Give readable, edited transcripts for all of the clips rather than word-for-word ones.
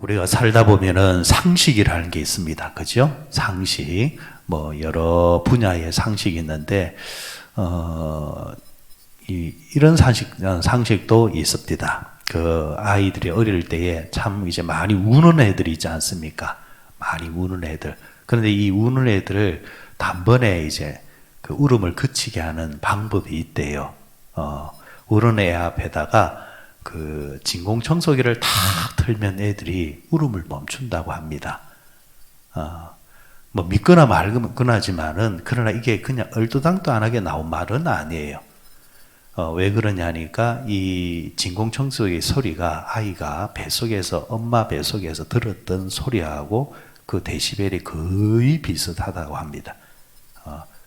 우리가 살다 보면은 상식이라는 게 있습니다. 그죠? 상식. 뭐, 여러 분야의 상식이 있는데, 이런 상식도 있습니다. 그 아이들이 어릴 때에 참 이제 많이 우는 애들이 있지 않습니까? 많이 우는 애들. 그런데 이 우는 애들을 단번에 이제 그 울음을 그치게 하는 방법이 있대요. 우는 애 앞에다가 그 진공청소기를 탁 틀면 애들이 울음을 멈춘다고 합니다. 뭐 믿거나 말거나지만은 그러나 이게 그냥 얼토당토 안 하게 나온 말은 아니에요. 왜 그러냐니까 이 진공청소기 소리가 아이가 뱃속에서 엄마 뱃속에서 들었던 소리하고 그 데시벨이 거의 비슷하다고 합니다.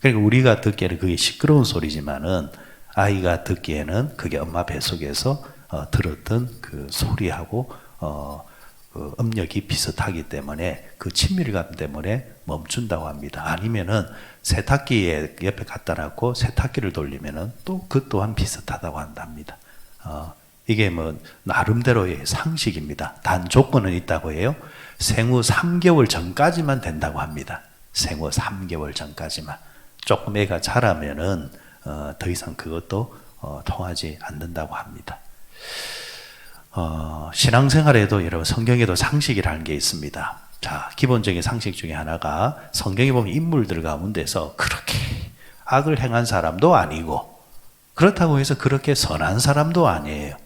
그러니까 우리가 듣기에는 그게 시끄러운 소리지만은 아이가 듣기에는 그게 엄마 뱃속에서 들었던 그 소리하고 그 음력이 비슷하기 때문에 그 친밀감 때문에 멈춘다고 합니다. 아니면은 세탁기에 옆에 갖다 놨고 세탁기를 돌리면은 또 그 또한 비슷하다고 한답니다. 이게 뭐 나름대로의 상식입니다. 단 조건은 있다고 해요. 생후 3개월 전까지만 된다고 합니다. 생후 3개월 전까지만. 조금 애가 자라면은 더 이상 그것도 통하지 않는다고 합니다. 신앙생활에도 여러분 성경에도 상식이라는 게 있습니다. 자, 기본적인 상식 중에 하나가 성경에 보면 인물들 가운데서 그렇게 악을 행한 사람도 아니고 그렇다고 해서 그렇게 선한 사람도 아니에요.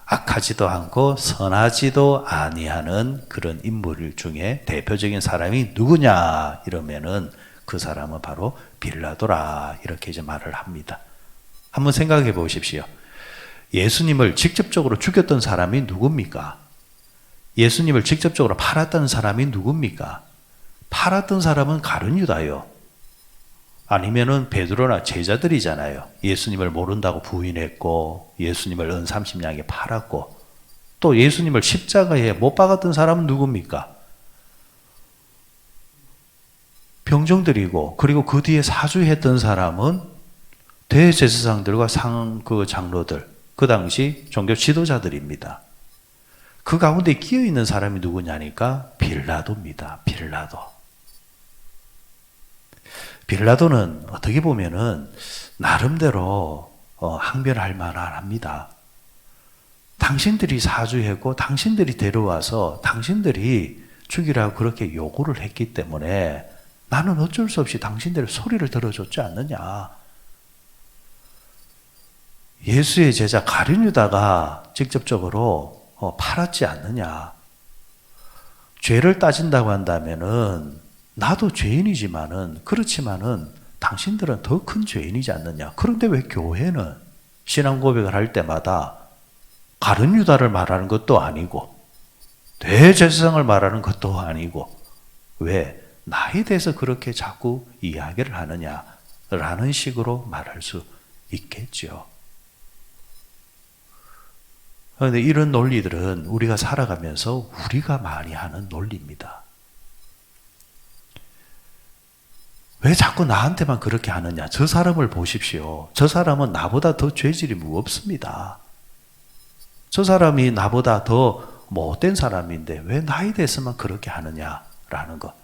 악하지도 않고 선하지도 아니하는 그런 인물 중에 대표적인 사람이 누구냐 이러면은 그 사람은 바로 빌라도라 이렇게 이제 말을 합니다. 한번 생각해 보십시오. 예수님을 직접적으로 죽였던 사람이 누굽니까? 예수님을 직접적으로 팔았던 사람이 누굽니까? 팔았던 사람은 가룟 유다요. 아니면은 베드로나 제자들이잖아요. 예수님을 모른다고 부인했고 예수님을 은 30냥에 팔았고 또 예수님을 십자가에 못 박았던 사람은 누굽니까? 병정들이고 그리고 그 뒤에 사주했던 사람은 대제사장들과 그 장로들 그 당시 종교 지도자들입니다. 그 가운데 끼어 있는 사람이 누구냐니까 빌라도입니다. 빌라도는 어떻게 보면은 나름대로 항변할 만합니다. 당신들이 사주했고 당신들이 데려와서 당신들이 죽이라고 그렇게 요구를 했기 때문에 나는 어쩔 수 없이 당신들의 소리를 들어줬지 않느냐. 예수의 제자 가룟 유다가 직접적으로 팔았지 않느냐. 죄를 따진다고 한다면은 나도 죄인이지만은 그렇지만은 당신들은 더 큰 죄인이지 않느냐. 그런데 왜 교회는 신앙 고백을 할 때마다 가룟 유다를 말하는 것도 아니고 대제사장을 말하는 것도 아니고 왜 나에 대해서 그렇게 자꾸 이야기를 하느냐라는 식으로 말할 수 있겠죠. 그런데 이런 논리들은 우리가 살아가면서 우리가 많이 하는 논리입니다. 왜 자꾸 나한테만 그렇게 하느냐? 저 사람을 보십시오. 저 사람은 나보다 더 죄질이 무겁습니다. 저 사람이 나보다 더 못된 사람인데 왜 나에 대해서만 그렇게 하느냐라는 것.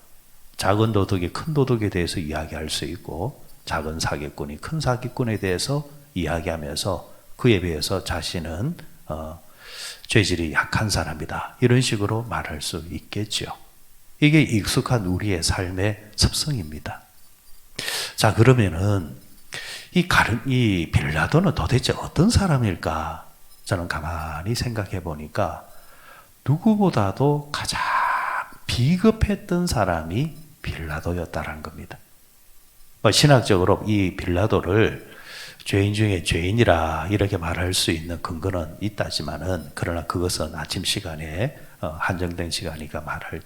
작은 도덕이 큰 도덕에 대해서 이야기할 수 있고 작은 사기꾼이 큰 사기꾼에 대해서 이야기하면서 그에 비해서 자신은 죄질이 약한 사람이다. 이런 식으로 말할 수 있겠죠. 이게 익숙한 우리의 삶의 습성입니다. 자, 그러면은 이 빌라도는 도대체 어떤 사람일까? 저는 가만히 생각해 보니까 누구보다도 가장 비겁했던 사람이 빌라도였다라는 겁니다. 신학적으로 이 빌라도를 죄인 중에 죄인이라 이렇게 말할 수 있는 근거는 있다지만은 그러나 그것은 아침 시간에 한정된 시간이니까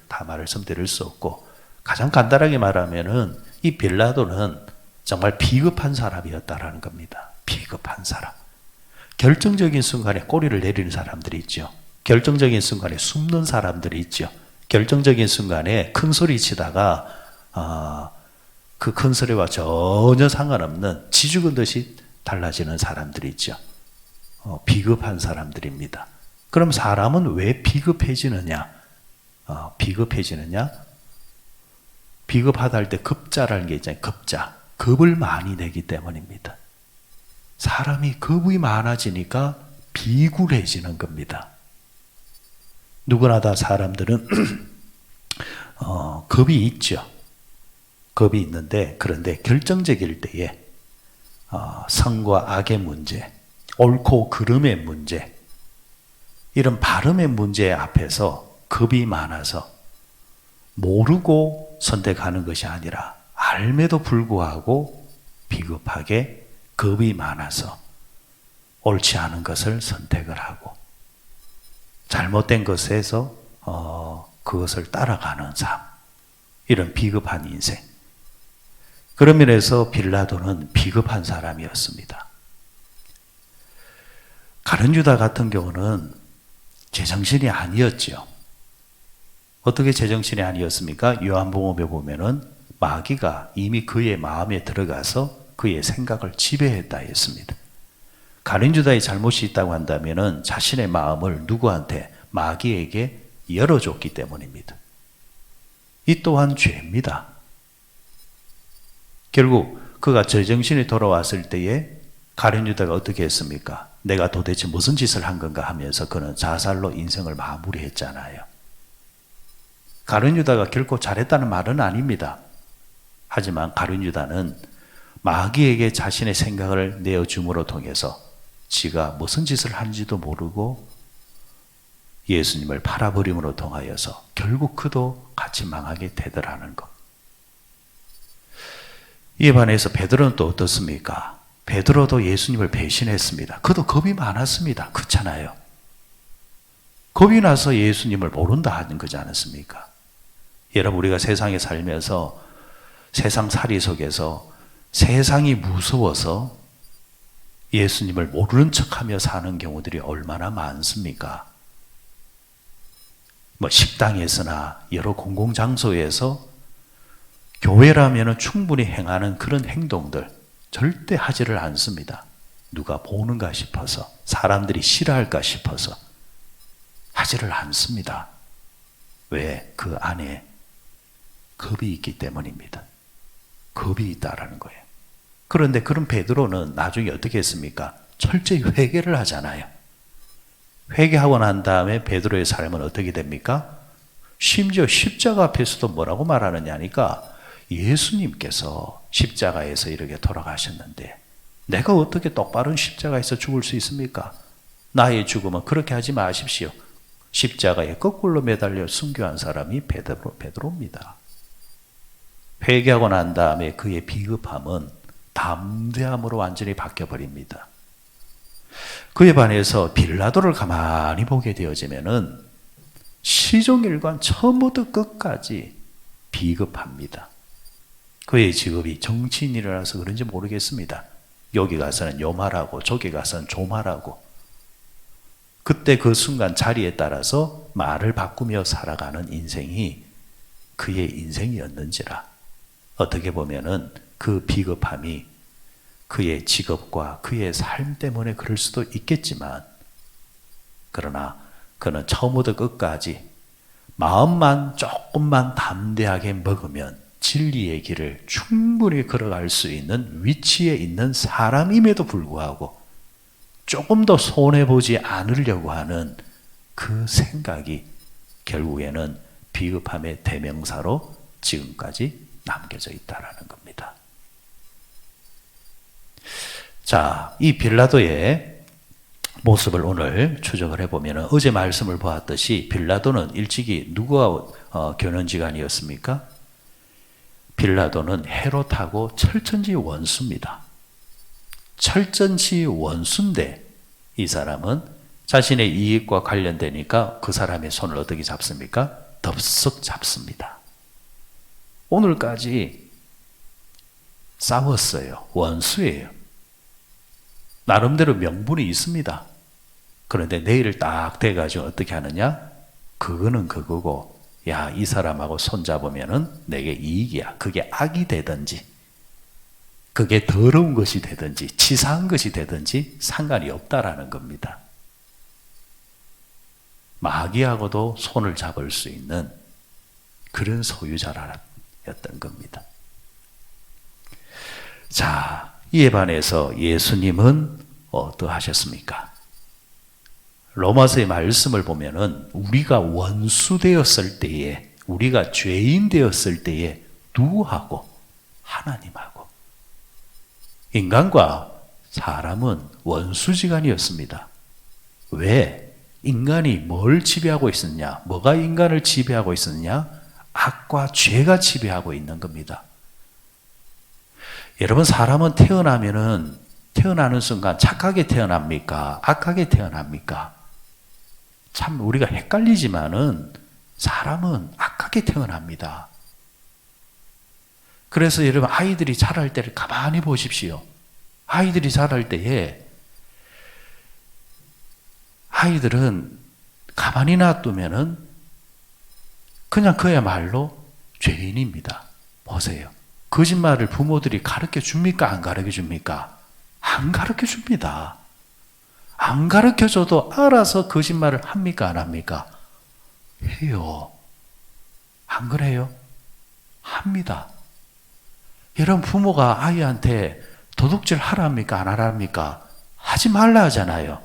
다 말씀드릴 수 없고 가장 간단하게 말하면은 이 빌라도는 정말 비겁한 사람이었다라는 겁니다. 비겁한 사람. 결정적인 순간에 꼬리를 내리는 사람들이 있죠. 결정적인 순간에 숨는 사람들이 있죠. 결정적인 순간에 큰 소리 치다가 그 큰 소리와 전혀 상관없는 지 죽은 듯이 달라지는 사람들이 있죠. 비겁한 사람들입니다. 그럼 사람은 왜 비겁해지느냐? 비겁해지느냐? 비겁하다 할 때 급자라는 게 있잖아요. 급자. 겁을 많이 내기 때문입니다. 사람이 겁이 많아지니까 비굴해지는 겁니다. 누구나 다 사람들은 겁이 있죠. 겁이 있는데, 그런데 결정적일 때에 선과 악의 문제, 옳고 그름의 문제, 이런 발음의 문제 앞에서 겁이 많아서 모르고 선택하는 것이 아니라 알매도 불구하고 비겁하게 겁이 많아서 옳지 않은 것을 선택을 하고 잘못된 것에서 그것을 따라가는 삶, 이런 비겁한 인생. 그런 면에서 빌라도는 비겁한 사람이었습니다. 가룟 유다 같은 경우는 제정신이 아니었죠. 어떻게 제정신이 아니었습니까? 요한복음에 보면은 마귀가 이미 그의 마음에 들어가서 그의 생각을 지배했다 했습니다. 가룟 유다의 잘못이 있다고 한다면은 자신의 마음을 누구한테? 마귀에게 열어줬기 때문입니다. 이 또한 죄입니다. 결국 그가 제정신이 돌아왔을 때에 가룟 유다가 어떻게 했습니까? 내가 도대체 무슨 짓을 한 건가 하면서 그는 자살로 인생을 마무리했잖아요. 가룟 유다가 결코 잘했다는 말은 아닙니다. 하지만 가룟 유다는 마귀에게 자신의 생각을 내어줌으로 통해서 지가 무슨 짓을 하는지도 모르고 예수님을 팔아버림으로 통하여서 결국 그도 같이 망하게 되더라는 것. 이에 반해서 베드로는 또 어떻습니까? 베드로도 예수님을 배신했습니다. 그도 겁이 많았습니다. 그렇잖아요. 겁이 나서 예수님을 모른다 하는 거지 않았습니까? 여러분, 우리가 세상에 살면서 세상 살이 속에서 세상이 무서워서 예수님을 모르는 척하며 사는 경우들이 얼마나 많습니까? 식당에서나 여러 공공장소에서 교회라면 충분히 행하는 그런 행동들 절대 하지를 않습니다. 누가 보는가 싶어서, 사람들이 싫어할까 싶어서 하지를 않습니다. 왜? 그 안에 겁이 있기 때문입니다. 겁이 있다라는 거예요. 그런데 그런 베드로는 나중에 어떻게 했습니까? 철저히 회개를 하잖아요. 회개하고 난 다음에 베드로의 삶은 어떻게 됩니까? 심지어 십자가 앞에서도 뭐라고 말하느냐니까 예수님께서 십자가에서 이렇게 돌아가셨는데 내가 어떻게 똑바른 십자가에서 죽을 수 있습니까? 나의 죽음은 그렇게 하지 마십시오. 십자가에 거꾸로 매달려 순교한 사람이 베드로입니다. 회개하고 난 다음에 그의 비겁함은 담대함으로 완전히 바뀌어버립니다. 그에 반해서 빌라도를 가만히 보게 되어지면은 시종일관 처음부터 끝까지 비겁합니다. 그의 직업이 정치인이라서 그런지 모르겠습니다. 여기 가서는 요 말하고 저기 가서는 저 말하고 그때 그 순간 자리에 따라서 말을 바꾸며 살아가는 인생이 그의 인생이었는지라 어떻게 보면은 그 비겁함이 그의 직업과 그의 삶 때문에 그럴 수도 있겠지만 그러나 그는 처음부터 끝까지 마음만 조금만 담대하게 먹으면 진리의 길을 충분히 걸어갈 수 있는 위치에 있는 사람임에도 불구하고 조금 더 손해보지 않으려고 하는 그 생각이 결국에는 비겁함의 대명사로 지금까지 남겨져 있다는 겁니다. 자, 이 빌라도의 모습을 오늘 추적을 해보면 어제 말씀을 보았듯이 빌라도는 일찍이 누구와 교련지간이었습니까? 빌라도는 헤롯하고 철천지 원수입니다. 철천지 원수인데 이 사람은 자신의 이익과 관련되니까 그 사람의 손을 어떻게 잡습니까? 덥석 잡습니다. 오늘까지 싸웠어요. 원수예요. 나름대로 명분이 있습니다. 그런데 내일을 딱 돼가지고 어떻게 하느냐? 그거는 그거고 야, 이 사람하고 손잡으면은 내게 이익이야. 그게 악이 되든지 그게 더러운 것이 되든지 치사한 것이 되든지 상관이 없다라는 겁니다. 마귀하고도 손을 잡을 수 있는 그런 소유자였던 겁니다. 자, 이에 반해서 예수님은 어떠하셨습니까? 로마서의 말씀을 보면은 우리가 원수 되었을 때에, 우리가 죄인 되었을 때에 누구하고? 하나님하고. 인간과 사람은 원수지간이었습니다. 왜? 인간이 뭘 지배하고 있었냐? 뭐가 인간을 지배하고 있었냐? 악과 죄가 지배하고 있는 겁니다. 여러분, 사람은 태어나는 순간 착하게 태어납니까? 악하게 태어납니까? 참 우리가 헷갈리지만은 사람은 악하게 태어납니다. 그래서 여러분, 아이들이 자랄 때를 가만히 보십시오. 아이들이 자랄 때에 아이들은 가만히 놔두면은 그냥 그야말로 죄인입니다. 보세요. 거짓말을 부모들이 가르쳐 줍니까? 안 가르쳐 줍니까? 안 가르쳐 줍니다. 안 가르쳐 줘도 알아서 거짓말을 합니까? 안 합니까? 해요. 안 그래요? 합니다. 여러분, 부모가 아이한테 도둑질 하라 합니까? 안 하라 합니까? 하지 말라 하잖아요.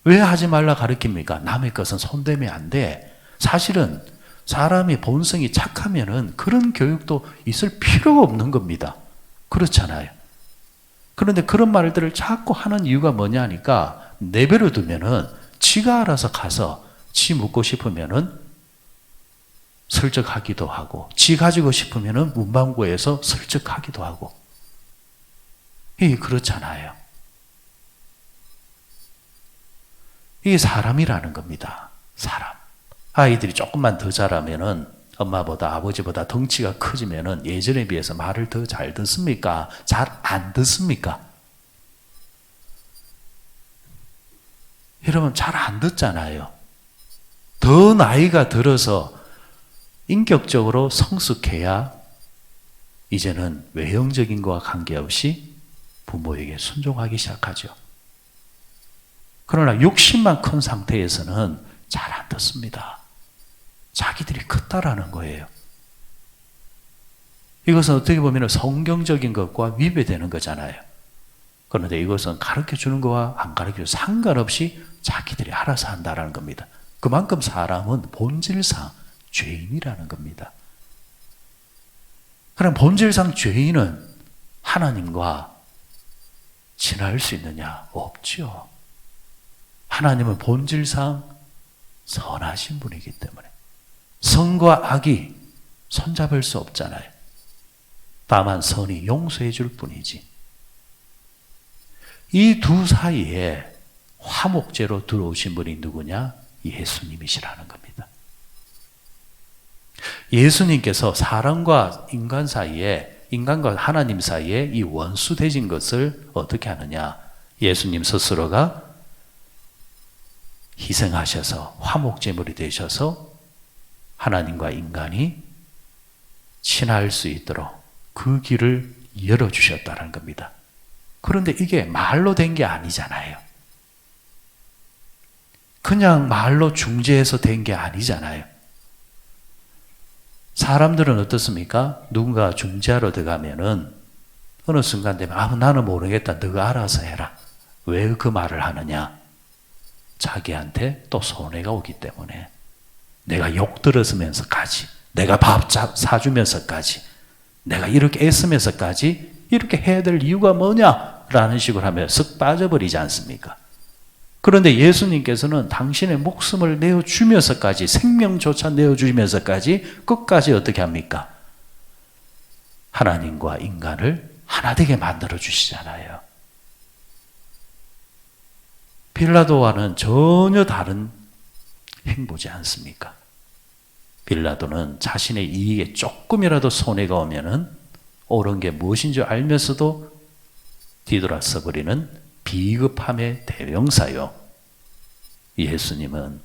왜 하지 말라 가르칩니까? 남의 것은 손대면 안 돼. 사실은 사람의 본성이 착하면은 그런 교육도 있을 필요가 없는 겁니다. 그렇잖아요. 그런데 그런 말들을 자꾸 하는 이유가 뭐냐니까, 내버려 두면은 지가 알아서 가서 지 묻고 싶으면은 설득하기도 하고, 지 가지고 싶으면은 문방구에서 설득하기도 하고. 이게 그렇잖아요. 이게 사람이라는 겁니다. 사람. 아이들이 조금만 더 자라면은 엄마보다 아버지보다 덩치가 커지면은 예전에 비해서 말을 더 잘 듣습니까? 잘 안 듣습니까? 여러분, 잘 안 듣잖아요. 더 나이가 들어서 인격적으로 성숙해야 이제는 외형적인 것과 관계없이 부모에게 순종하기 시작하죠. 그러나 욕심만 큰 상태에서는 잘 안 듣습니다. 자기들이 컸다라는 거예요. 이것은 어떻게 보면 성경적인 것과 위배되는 거잖아요. 그런데 이것은 가르쳐 주는 것과 안 가르쳐 주는 상관없이 자기들이 알아서 한다라는 겁니다. 그만큼 사람은 본질상 죄인이라는 겁니다. 그럼 본질상 죄인은 하나님과 친할 수 있느냐? 없죠. 하나님은 본질상 선하신 분이기 때문에 선과 악이 손잡을 수 없잖아요. 다만 선이 용서해 줄 뿐이지. 이 두 사이에 화목제로 들어오신 분이 누구냐? 예수님이시라는 겁니다. 예수님께서 사람과 인간 사이에, 인간과 하나님 사이에 이 원수되진 것을 어떻게 하느냐? 예수님 스스로가 희생하셔서 화목제물이 되셔서 하나님과 인간이 친할 수 있도록 그 길을 열어주셨다는 겁니다. 그런데 이게 말로 된 게 아니잖아요. 그냥 말로 중재해서 된 게 아니잖아요. 사람들은 어떻습니까? 누군가 중재하러 들어가면은 어느 순간 되면 나는 모르겠다. 너가 알아서 해라. 왜 그 말을 하느냐? 자기한테 또 손해가 오기 때문에. 내가 욕 들었으면서까지, 내가 밥 사주면서까지, 내가 이렇게 애쓰면서까지 이렇게 해야 될 이유가 뭐냐라는 식으로 하면 쓱 빠져버리지 않습니까? 그런데 예수님께서는 당신의 목숨을 내어주면서까지, 생명조차 내어주면서까지 끝까지 어떻게 합니까? 하나님과 인간을 하나 되게 만들어 주시잖아요. 빌라도와는 전혀 다른 행보지 않습니까? 빌라도는 자신의 이익에 조금이라도 손해가 오면은 옳은 게 무엇인 줄 알면서도 뒤돌아서 버리는 비겁함의 대명사요. 예수님은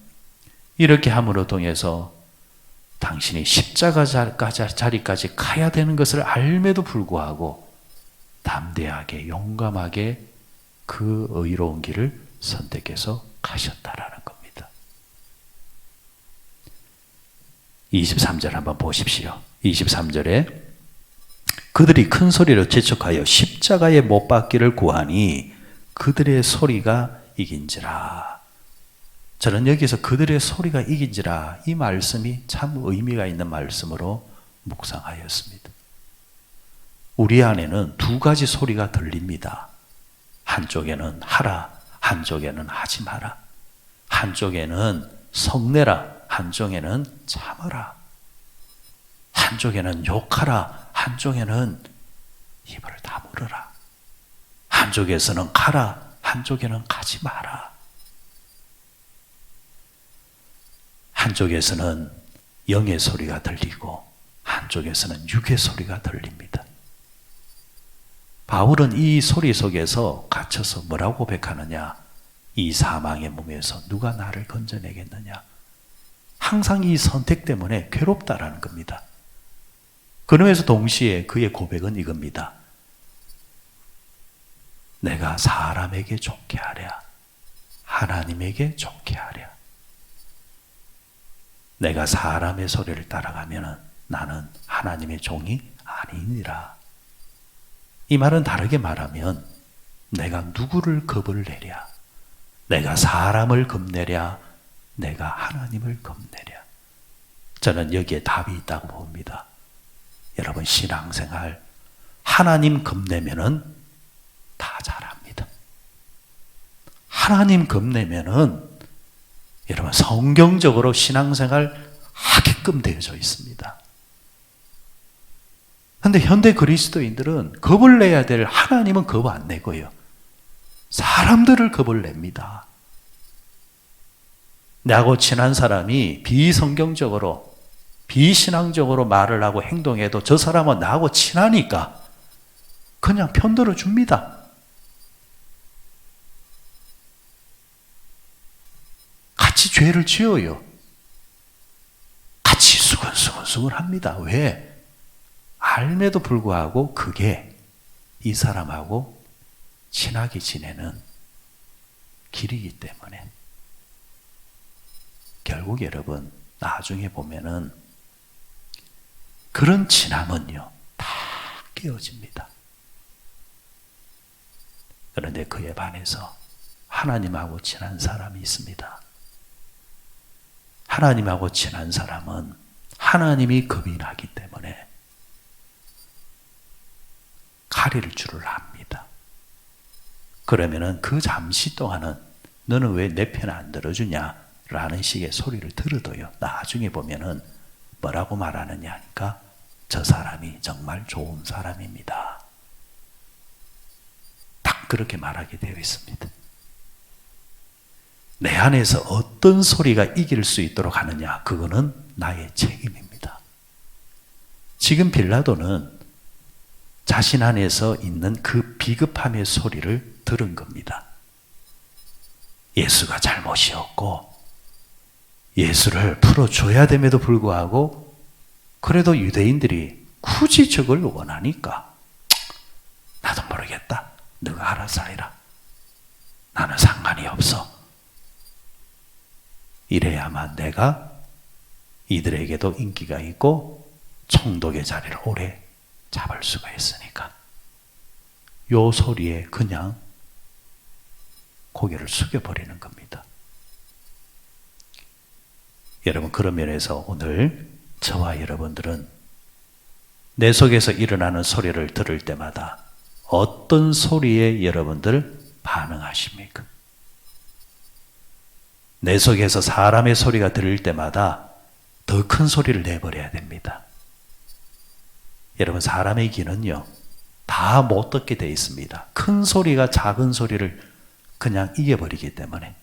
이렇게 함으로 통해서 당신이 십자가 자리까지 가야 되는 것을 알매도 불구하고 담대하게 용감하게 그 의로운 길을 선택해서 가셨다라는 겁니다. 23절 한번 보십시오. 23절에 그들이 큰 소리로 재촉하여 십자가에 못 박기를 구하니 그들의 소리가 이긴지라. 저는 여기서 그들의 소리가 이긴지라 이 말씀이 참 의미가 있는 말씀으로 묵상하였습니다. 우리 안에는 두 가지 소리가 들립니다. 한쪽에는 하라, 한쪽에는 하지 마라. 한쪽에는 성내라, 한쪽에는 참으라. 한쪽에는 욕하라, 한쪽에는 입을 다물어라. 한쪽에서는 가라, 한쪽에는 가지 마라. 한쪽에서는 영의 소리가 들리고 한쪽에서는 육의 소리가 들립니다. 바울은 이 소리 속에서 갇혀서 뭐라고 고백하느냐? 이 사망의 몸에서 누가 나를 건져내겠느냐? 항상 이 선택 때문에 괴롭다라는 겁니다. 그러면서 동시에 그의 고백은 이겁니다. 내가 사람에게 좋게 하랴, 하나님에게 좋게 하랴. 내가 사람의 소리를 따라가면 나는 하나님의 종이 아니니라. 이 말은 다르게 말하면 내가 누구를 겁을 내랴, 내가 사람을 겁내랴, 내가 하나님을 겁내랴. 저는 여기에 답이 있다고 봅니다. 여러분 신앙생활 하나님 겁내면은 다 잘합니다. 하나님 겁내면은 여러분 성경적으로 신앙생활 하게끔 되어져 있습니다. 그런데 현대 그리스도인들은 겁을 내야 될 하나님은 겁 안 내고요. 사람들을 겁을 냅니다. 나하고 친한 사람이 비성경적으로 비신앙적으로 말을 하고 행동해도 저 사람은 나하고 친하니까 그냥 편들어 줍니다. 같이 죄를 지어요. 같이 수근수근 합니다. 왜? 알매도 불구하고 그게 이 사람하고 친하게 지내는 길이기 때문에 결국 여러분 나중에 보면은 그런 친함은요 다 깨어집니다. 그런데 그에 반해서 하나님하고 친한 사람이 있습니다. 하나님하고 친한 사람은 하나님이 겁이 나기 때문에 가릴 줄을 압니다. 그러면은 그 잠시 동안은 너는 왜 내 편 안 들어주냐? 라는 식의 소리를 들어도요. 나중에 보면은 뭐라고 말하느냐 하니까 저 사람이 정말 좋은 사람입니다. 딱 그렇게 말하게 되어 있습니다. 내 안에서 어떤 소리가 이길 수 있도록 하느냐? 그거는 나의 책임입니다. 지금 빌라도는 자신 안에서 있는 그 비겁함의 소리를 들은 겁니다. 예수가 잘못이었고 예수를 풀어줘야 됨에도 불구하고 그래도 유대인들이 굳이 저걸 원하니까 나도 모르겠다. 너가 알아서 해라. 나는 상관이 없어. 이래야만 내가 이들에게도 인기가 있고 총독의 자리를 오래 잡을 수가 있으니까 요 소리에 그냥 고개를 숙여버리는 겁니다. 여러분 그런 면에서 오늘 저와 여러분들은 내 속에서 일어나는 소리를 들을 때마다 어떤 소리에 여러분들 반응하십니까? 내 속에서 사람의 소리가 들릴 때마다 더 큰 소리를 내버려야 됩니다. 여러분 사람의 귀는요 다 못 듣게 돼 있습니다. 큰 소리가 작은 소리를 그냥 이겨버리기 때문에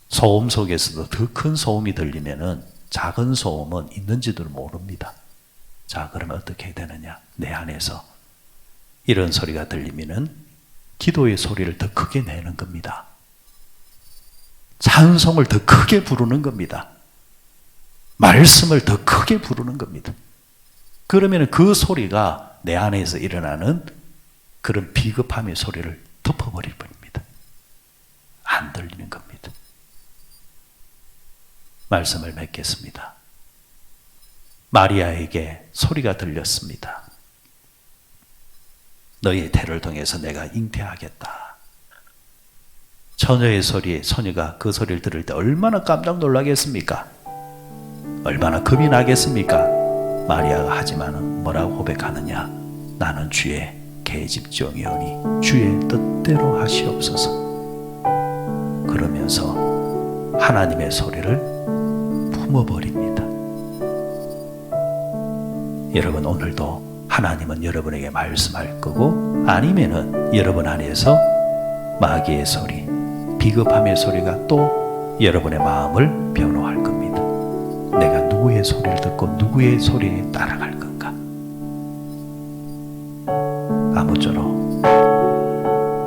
소음 속에서도 더 큰 소음이 들리면은 작은 소음은 있는지도 모릅니다. 자, 그러면 어떻게 되느냐? 내 안에서 이런 소리가 들리면은 기도의 소리를 더 크게 내는 겁니다. 찬송을 더 크게 부르는 겁니다. 말씀을 더 크게 부르는 겁니다. 그러면 그 소리가 내 안에서 일어나는 그런 비겁함의 소리를 덮어버릴 뿐입니다. 안 들리는 겁니다. 말씀을 맺겠습니다. 마리아에게 소리가 들렸습니다. 너의 태를 통해서 내가 잉태하겠다. 처녀의 소리, 소녀가 그 소리를 들을 때 얼마나 깜짝 놀라겠습니까? 얼마나 겁이 나겠습니까? 마리아가 하지만 뭐라고 고백하느냐? 나는 주의 계집종이오니 주의 뜻대로 하시옵소서. 그러면서 하나님의 소리를 품어버립니다. 여러분, 오늘도 하나님은 여러분에게 말씀할 거고, 아니면은 여러분 안에서 마귀의 소리, 비겁함의 소리가 또 여러분의 마음을 변호할 겁니다. 내가 누구의 소리를 듣고 누구의 소리에 따라갈 건가? 아무쪼록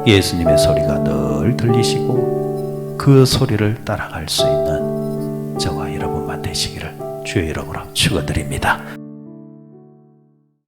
예수님의 소리가 늘 들리시고 그 소리를 따라갈 수 있는 저와 여러분만 되시기를 주의 이름으로 축원드립니다.